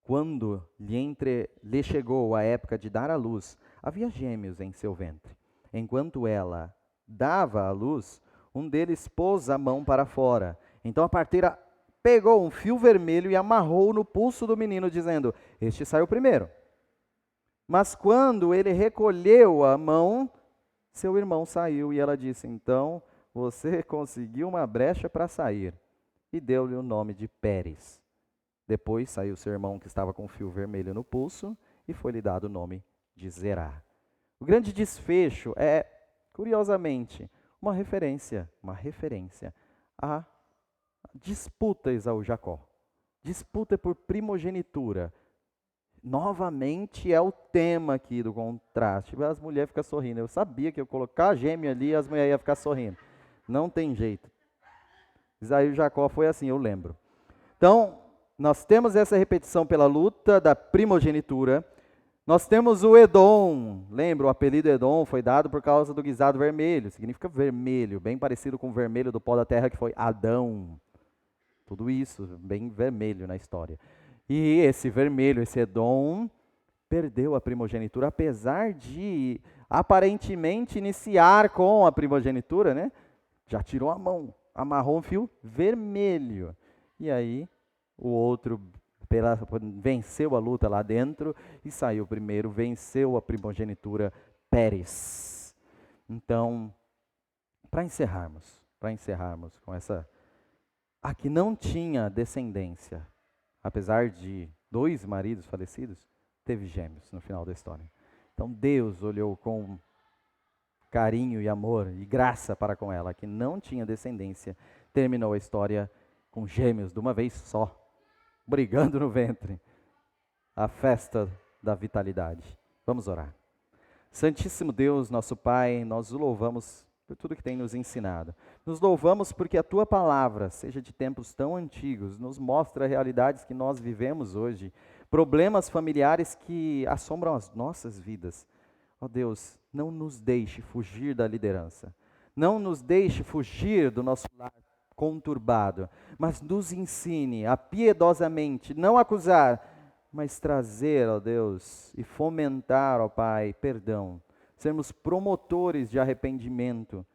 Quando lhe chegou a época de dar à luz, havia gêmeos em seu ventre. Enquanto ela dava à luz, um deles pôs a mão para fora. Então a parteira pegou um fio vermelho e amarrou no pulso do menino, dizendo: este saiu primeiro. Mas quando ele recolheu a mão, seu irmão saiu, e ela disse: então você conseguiu uma brecha para sair. E deu-lhe o nome de Pérez. Depois saiu seu irmão que estava com o fio vermelho no pulso, e foi-lhe dado o nome de Zerá. O grande desfecho é, curiosamente, uma referência à disputa Esaú-Jacó. Disputa por primogenitura. Novamente é o tema aqui do contraste. As mulheres ficam sorrindo. Eu sabia que eu colocar gêmeo ali, as mulheres iam ficar sorrindo. Não tem jeito. Esaú e Jacó foi assim, eu lembro. Então, nós temos essa repetição pela luta da primogenitura. Nós temos o Edom. Lembra, o apelido Edom foi dado por causa do guisado vermelho. Significa vermelho, bem parecido com o vermelho do pó da terra que foi Adão. Tudo isso, bem vermelho na história. E esse vermelho, esse Edom, perdeu a primogenitura, apesar de aparentemente iniciar com a primogenitura, né? Já tirou a mão, amarrou um fio vermelho. E aí, o outro venceu a luta lá dentro e saiu primeiro, venceu a primogenitura, Pérez. Então, para encerrarmos com essa... A que não tinha descendência, apesar de 2 maridos falecidos, teve gêmeos no final da história. Então Deus olhou com carinho e amor e graça para com ela, que não tinha descendência, terminou a história com gêmeos de uma vez só, brigando no ventre. A festa da vitalidade. Vamos orar. Santíssimo Deus, nosso Pai, nós o louvamos por tudo que tem nos ensinado. Nos louvamos porque a Tua palavra, seja de tempos tão antigos, nos mostra realidades que nós vivemos hoje, problemas familiares que assombram as nossas vidas. Ó Deus, não nos deixe fugir da liderança, não nos deixe fugir do nosso lar conturbado, mas nos ensine a piedosamente não acusar, mas trazer, ó Deus, e fomentar, ó Pai, perdão. Sermos promotores de arrependimento.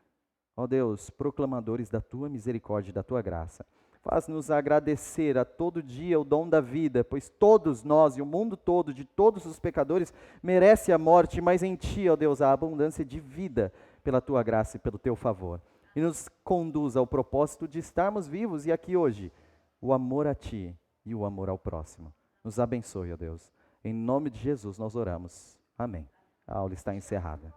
Ó Deus, proclamadores da Tua misericórdia e da Tua graça. Faz-nos agradecer a todo dia o dom da vida, pois todos nós e o mundo todo, de todos os pecadores, merece a morte, mas em Ti, ó Deus, a abundância de vida pela Tua graça e pelo Teu favor. E nos conduz ao propósito de estarmos vivos e aqui hoje, o amor a Ti e o amor ao próximo. Nos abençoe, ó Deus. Em nome de Jesus nós oramos. Amém. A aula está encerrada.